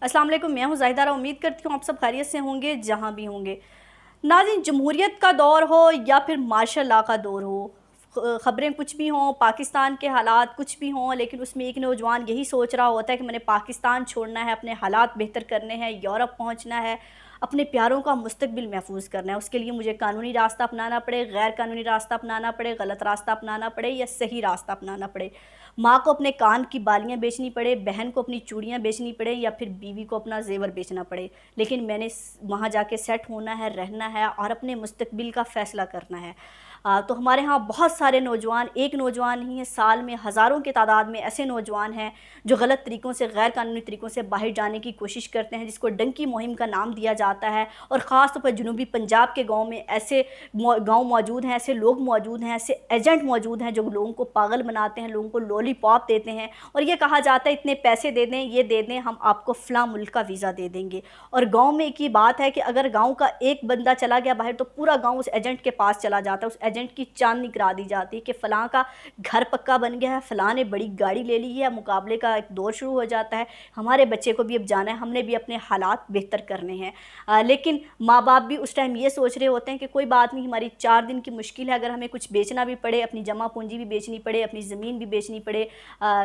السلام علیکم، میں ہوں زاہدہ۔ امید کرتی ہوں آپ سب خیریت سے ہوں گے جہاں بھی ہوں گے۔ ناظرین، جمہوریت کا دور ہو یا پھر مارشل لا کا دور ہو، خبریں کچھ بھی ہوں، پاکستان کے حالات کچھ بھی ہوں، لیکن اس میں ایک نوجوان یہی سوچ رہا ہوتا ہے کہ میں نے پاکستان چھوڑنا ہے، اپنے حالات بہتر کرنے ہیں، یورپ پہنچنا ہے، اپنے پیاروں کا مستقبل محفوظ کرنا ہے۔ اس کے لیے مجھے قانونی راستہ اپنانا پڑے، غیر قانونی راستہ اپنانا پڑے، غلط راستہ اپنانا پڑے یا صحیح راستہ اپنانا پڑے، ماں کو اپنے کان کی بالیاں بیچنی پڑے، بہن کو اپنی چوڑیاں بیچنی پڑے یا پھر بیوی کو اپنا زیور بیچنا پڑے، لیکن میں نے وہاں جا کے سیٹ ہونا ہے، رہنا ہے اور اپنے مستقبل کا فیصلہ کرنا ہے۔ تو ہمارے ہاں بہت سارے نوجوان، ایک نوجوان نہیں ہے، سال میں ہزاروں کی تعداد میں ایسے نوجوان ہیں جو غلط طریقوں سے، غیر قانونی طریقوں سے باہر جانے کی کوشش کرتے ہیں، جس کو ڈنکی مہم کا نام دیا جاتا ہے۔ اور خاص طور پر جنوبی پنجاب کے گاؤں میں ایسے گاؤں موجود ہیں، ایسے لوگ موجود ہیں، ایسے ایجنٹ موجود ہیں جو لوگوں کو پاگل بناتے ہیں، لوگوں کو لولی پاپ دیتے ہیں اور یہ کہا جاتا ہے اتنے پیسے دے دیں، یہ دے دیں، ہم آپ کو فلاں ملک کا ویزا دے دیں گے۔ اور گاؤں میں ایک ہی بات ہے کہ اگر گاؤں کا ایک بندہ چلا گیا باہر تو پورا گاؤں اس ایجنٹ کے پاس چلا جاتا ہے، اس ایجنٹ کی چاندنی کرا دی جاتی ہے کہ فلاں کا گھر پکا بن گیا ہے، فلاں نے بڑی گاڑی لے لی ہے، مقابلے کا ایک دور شروع ہو جاتا ہے، ہمارے بچے کو بھی اب جانا ہے، ہم نے بھی اپنے حالات بہتر کرنے ہیں۔ لیکن ماں باپ بھی اس ٹائم یہ سوچ رہے ہوتے ہیں کہ کوئی بات نہیں، ہماری 4 دن کی مشکل ہے، اگر ہمیں کچھ بیچنا بھی پڑے، اپنی جمع پونجی بھی بیچنی پڑے، اپنی زمین بھی بیچنی پڑے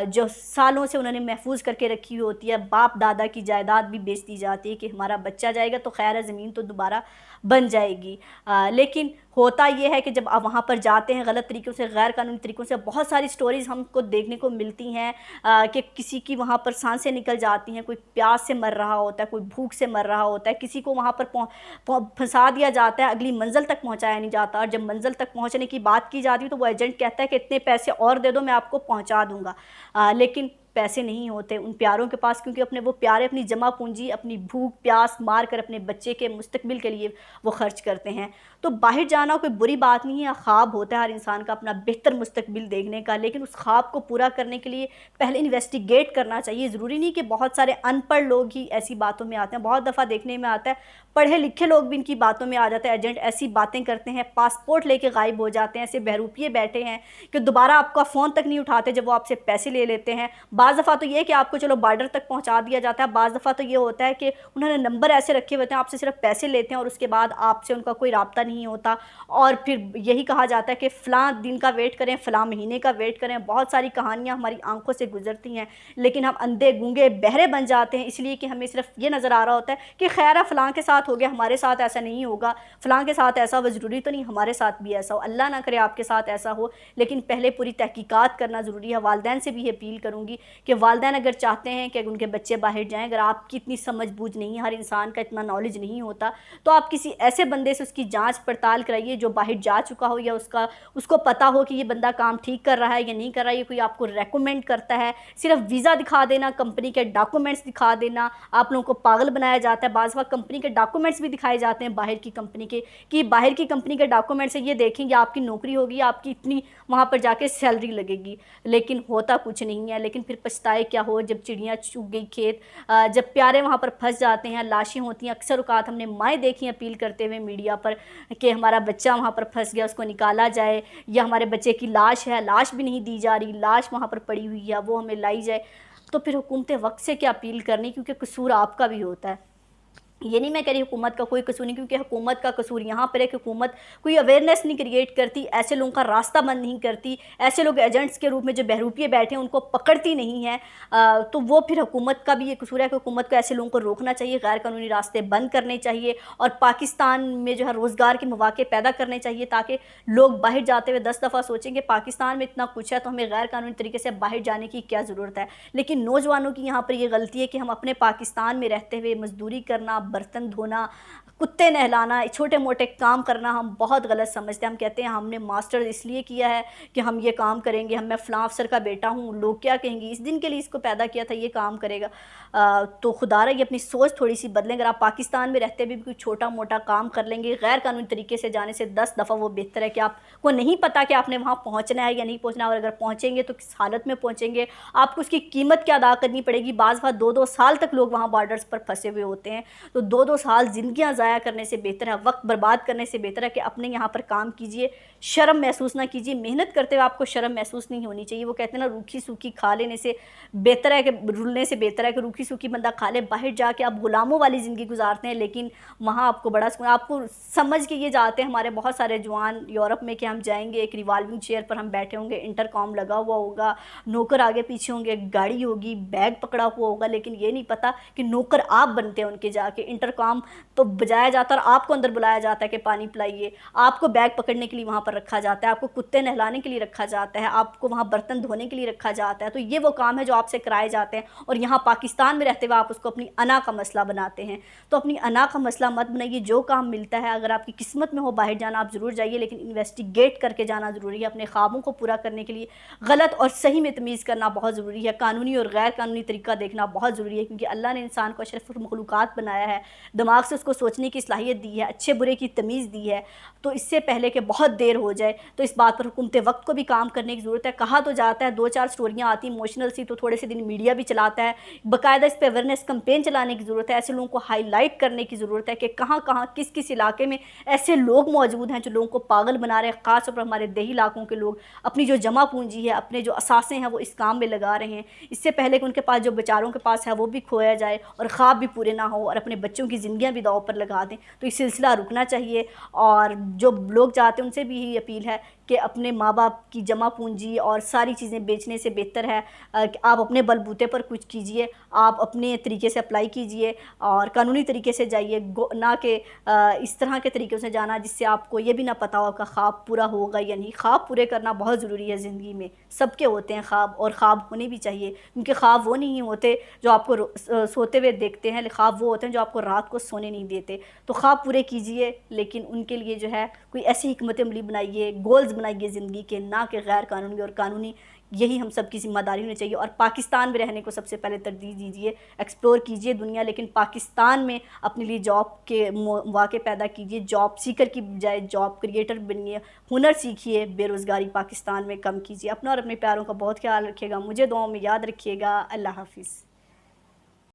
جو سالوں سے انہوں نے محفوظ کر کے رکھی ہوتی ہے، باپ دادا کی جائیداد بھی بیچ دی جاتی ہے کہ ہمارا بچہ جائے گا تو خیر ہے، زمین تو دوبارہ بن جائے گی۔ لیکن ہوتا یہ ہے کہ جب آپ وہاں پر جاتے ہیں غلط طریقوں سے، غیر قانونی طریقوں سے، بہت ساری سٹوریز ہم کو دیکھنے کو ملتی ہیں کہ کسی کی وہاں پر سانسیں نکل جاتی ہیں، کوئی پیاس سے مر رہا ہوتا ہے، کوئی بھوک سے مر رہا ہوتا ہے، کسی کو وہاں پر پھنسا دیا جاتا ہے، اگلی منزل تک پہنچایا نہیں جاتا، اور جب منزل تک پہنچنے کی بات کی جاتی ہے تو وہ ایجنٹ کہتا ہے کہ اتنے پیسے اور دے دو، میں آپ کو پہنچا دوں گا، لیکن پیسے نہیں ہوتے ان پیاروں کے پاس، کیونکہ وہ پیارے اپنی جمع پونجی، اپنی بھوک پیاس مار کر اپنے بچے کے مستقبل کے لیے وہ خرچ کرتے ہیں۔ تو باہر جانا کوئی بری بات نہیں ہے، خواب ہوتا ہے ہر انسان کا اپنا بہتر مستقبل دیکھنے کا، لیکن اس خواب کو پورا کرنے کے لیے پہلے انویسٹیگیٹ کرنا چاہیے۔ ضروری نہیں کہ بہت سارے ان پڑھ لوگ ہی ایسی باتوں میں آتے ہیں، بہت دفعہ دیکھنے میں آتا ہے پڑھے لکھے لوگ بھی ان کی باتوں میں آ جاتے ہیں، ایجنٹ ایسی باتیں کرتے ہیں، پاسپورٹ لے کے غائب ہو جاتے ہیں، ایسے بہروپیے بیٹھے ہیں کہ دوبارہ آپ کا فون تک نہیں اٹھاتے جب وہ آپ سے پیسے لے لیتے ہیں۔ بعض دفعہ تو یہ کہ آپ کو چلو بارڈر تک پہنچا دیا جاتا ہے، بعض دفعہ تو یہ ہوتا ہے کہ انہوں نے نمبر ایسے رکھے ہوتے ہیں، آپ سے صرف پیسے لیتے ہیں اور اس کے بعد آپ سے ان کا کوئی رابطہ نہیں ہوتا، اور پھر یہی کہا جاتا ہے کہ فلاں دن کا ویٹ کریں، فلاں مہینے کا ویٹ کریں۔ بہت ساری کہانیاں ہماری آنکھوں سے گزرتی ہیں، لیکن ہم اندھے گونگے بہرے بن جاتے ہیں، اس لیے کہ ہمیں صرف یہ نظر آ رہا ہوتا ہے کہ خیر ہے فلاں کے ساتھ ہو گیا، ہمارے ساتھ ایسا نہیں ہوگا، فلاں کے ساتھ ایسا ہو، ضروری تو نہیں ہمارے ساتھ بھی ایسا ہو، اللہ نہ کرے آپ کے ساتھ ایسا ہو، لیکن پہلے پوری تحقیقات کرنا ضروری ہے۔ والدین سے بھی اپیل کروں گی کہ والدین اگر چاہتے ہیں کہ ان کے بچے باہر جائیں، اگر آپ کی اتنی سمجھ بوجھ نہیں ہے، ہر انسان کا اتنا نالج نہیں ہوتا، تو آپ کسی ایسے بندے سے اس کی جانچ پڑتال کرائیے جو باہر جا چکا ہو، یا اس کو پتا ہو کہ یہ بندہ کام ٹھیک کر رہا ہے یا نہیں کر رہا ہے، یہ کوئی آپ کو ریکومنڈ کرتا ہے۔ صرف ویزا دکھا دینا، کمپنی کے ڈاکومنٹس دکھا دینا، آپ لوگوں کو پاگل بنایا جاتا ہے۔ بعض وقت کمپنی کے ڈاکومنٹس بھی دکھائے جاتے ہیں باہر کی کمپنی کے، کہ باہر کی کمپنی کے ڈاکومنٹس سے یہ دیکھیں گے آپ کی نوکری ہوگی، آپ کی اتنی وہاں پر جا کے سیلری لگے گی، لیکن ہوتا کچھ نہیں ہے۔ لیکن پھر پچھتائے کیا ہو جب چڑیاں چگ گئی کھیت، جب پیارے وہاں پر پھنس جاتے ہیں، لاشیں ہوتی ہیں۔ اکثر اوقات ہم نے مائیں دیکھی اپیل کرتے ہوئے میڈیا پر کہ ہمارا بچہ وہاں پر پھنس گیا، اس کو نکالا جائے، یا ہمارے بچے کی لاش ہے، لاش بھی نہیں دی جا رہی، لاش وہاں پر پڑی ہوئی ہے، وہ ہمیں لائی جائے۔ تو پھر حکومت وقت سے کیا اپیل کرنی، کیونکہ قصور آپ کا بھی ہوتا ہے۔ یہ نہیں میں کہہ رہی حکومت کا کوئی قصور نہیں، کیونکہ حکومت کا قصور یہاں پر ہے کہ حکومت کوئی اویئرنیس نہیں کریٹ کرتی، ایسے لوگوں کا راستہ بند نہیں کرتی، ایسے لوگ ایجنٹس کے روپ میں جو بہروپیے بیٹھے ہیں ان کو پکڑتی نہیں ہے، تو وہ پھر حکومت کا بھی یہ قصور ہے کہ حکومت کو ایسے لوگوں کو روکنا چاہیے، غیر قانونی راستے بند کرنے چاہیے، اور پاکستان میں جو ہے روزگار کے مواقع پیدا کرنے چاہیے، تاکہ لوگ باہر جاتے ہوئے 10 دفعہ سوچیں کہ پاکستان میں اتنا کچھ ہے تو ہمیں غیر قانونی طریقے سے باہر جانے کی کیا ضرورت ہے۔ لیکن نوجوانوں کی یہاں پر یہ غلطی ہے کہ ہم اپنے پاکستان میں رہتے ہوئے مزدوری کرنا، برتن دھونا، کتے نہلانا، چھوٹے موٹے کام کرنا ہم بہت غلط سمجھتے ہیں۔ ہم کہتے ہیں ہم نے ماسٹر اس لیے کیا ہے کہ ہم یہ کام کریں گے، میں فلاں افسر کا بیٹا ہوں، لوگ کیا کہیں گے، اس دن کے لیے اس کو پیدا کیا تھا، یہ کام کرے گا۔ تو خدا رہا یہ اپنی سوچ تھوڑی سی بدلیں، اگر آپ پاکستان میں رہتے بھی کوئی چھوٹا موٹا کام کر لیں گے غیر قانونی طریقے سے جانے سے 10 دفعہ وہ بہتر ہے کہ آپ کو نہیں پتا کہ آپ نے وہاں پہنچنا ہے یا نہیں پہنچنا، اور اگر پہنچیں گے تو کس حالت میں پہنچیں گے، آپ کو اس کی قیمت کیا ادا کرنی پڑے گی۔ بعض دفعہ 2 سال تک لوگ وہاں بارڈرز پر پھنسے ہوئے ہوتے ہیں۔ تو تو 2-2 سال زندگیاں ضائع کرنے سے بہتر ہے، وقت برباد کرنے سے بہتر ہے کہ اپنے یہاں پر کام کیجئے، شرم محسوس نہ کیجئے، محنت کرتے ہوئے آپ کو شرم محسوس نہیں ہونی چاہیے۔ وہ کہتے ہیں نا روکھی سوکھی کھا لینے سے بہتر ہے کہ رولنے سے بہتر ہے کہ روکھی سوکھی بندہ کھا لے، باہر جا کے آپ غلاموں والی زندگی گزارتے ہیں لیکن وہاں آپ کو بڑا سکون، آپ کو سمجھ کے یہ جاتے ہیں ہمارے بہت سارے جوان یورپ میں کہ ہم جائیں گے، ایک ریوالونگ چیئر پر ہم بیٹھے ہوں گے، انٹر کام لگا ہوا ہوگا، نوکر آگے پیچھے ہوں گے، گاڑی ہوگی، بیگ پکڑا ہوا ہوگا، لیکن یہ نہیں پتہ کہ نوکر آپ بنتے ہیں ان کے جا کے، انٹر کام تو بجایا جاتا ہے اور آپ کو اندر بلایا جاتا ہے کہ پانی پلائیے، آپ کو بیگ پکڑنے کے لیے وہاں پر رکھا جاتا ہے، آپ کو کتے نہلانے کے لیے رکھا جاتا ہے، آپ کو وہاں برتن دھونے کے لیے رکھا جاتا ہے، تو یہ وہ کام ہے جو آپ سے کرائے جاتے ہیں اور یہاں پاکستان میں رہتے ہوئے آپ اس کو اپنی انا کا مسئلہ بناتے ہیں۔ تو اپنی انا کا مسئلہ مت بنائیے، جو کام ملتا ہے اگر آپ کی قسمت میں ہو باہر جانا آپ ضرور جائیے، لیکن انویسٹیگیٹ کر کے جانا ضروری ہے، اپنے خوابوں کو پورا کرنے کے لیے غلط اور صحیح میں تمیز کرنا بہت ضروری ہے، قانونی اور غیر قانونی طریقہ دیکھنا بہت ضروری ہے، کیونکہ اللہ نے انسان کو اشرف المخلوقات بنایا ہے، دماغ سے اس کو سوچنے کی صلاحیت دی ہے، اچھے برے کی تمیز دی ہے، تو اس سے پہلے کہ بہت دیر ہو جائے تو اس بات پر حکومت وقت کو بھی کام کرنے کی ضرورت ہے۔ کہا تو جاتا ہے 2-4 سٹوریاں آتی ہیں ایموشنل سی تو تھوڑے سے دن میڈیا بھی چلاتا ہے، باقاعدہ اس پہ اویئرنیس کمپین چلانے کی ضرورت ہے، ایسے لوگوں کو ہائی لائٹ کرنے کی ضرورت ہے کہ کہاں کہاں کس کس علاقے میں ایسے لوگ موجود ہیں جو لوگوں کو پاگل بنا رہے ہیں، خاص طور پر ہمارے دیہی علاقوں کے لوگ اپنی جو جمع پونجی ہے، اپنے جو اثاثے ہیں وہ اس کام میں لگا رہے ہیں، اس سے پہلے کہ ان کے پاس جو بیچاروں کے پاس ہے وہ بھی کھویا جائے اور خواب بھی پورے نہ ہو اور اپنے بچوں کی زندگیاں بھی داؤ پر لگا دیں، تو یہ سلسلہ رکنا چاہیے۔ اور جو لوگ جاتے ہیں ان سے بھی یہی اپیل ہے کہ اپنے ماں باپ کی جمع پونجی اور ساری چیزیں بیچنے سے بہتر ہے کہ آپ اپنے بلبوتے پر کچھ کیجئے، آپ اپنے طریقے سے اپلائی کیجئے اور قانونی طریقے سے جائیے، نہ کہ اس طرح کے طریقوں سے جانا جس سے آپ کو یہ بھی نہ پتہ ہو کہ خواب پورا ہوگا یا نہیں۔ خواب پورے کرنا بہت ضروری ہے زندگی میں، سب کے ہوتے ہیں خواب اور خواب ہونے بھی چاہیے، کیونکہ خواب وہ نہیں ہوتے جو آپ کو سوتے ہوئے دیکھتے ہیں، خواب وہ ہوتے ہیں جو آپ کو رات کو سونے نہیں دیتے، تو خواب پورے کیجئے لیکن ان کے لیے جو ہے کوئی ایسی حکمت عملی بنائیے، گولز بنائیے زندگی کے، نہ کہ غیر قانونی اور قانونی۔ یہی ہم سب کی ذمہ داری ہونی چاہیے اور پاکستان میں رہنے کو سب سے پہلے ترجیح دیجئے، ایکسپلور کیجئے دنیا، لیکن پاکستان میں اپنے لیے جاب کے مواقع پیدا کیجئے، جاب سیکر کی بجائے جاب کریٹر بنیے، ہنر سیکھیے، بے روزگاری پاکستان میں کم کیجئے۔ اپنا اور اپنے پیاروں کا بہت خیال رکھیے گا، مجھے دعاؤں میں یاد رکھیے گا۔ اللہ حافظ۔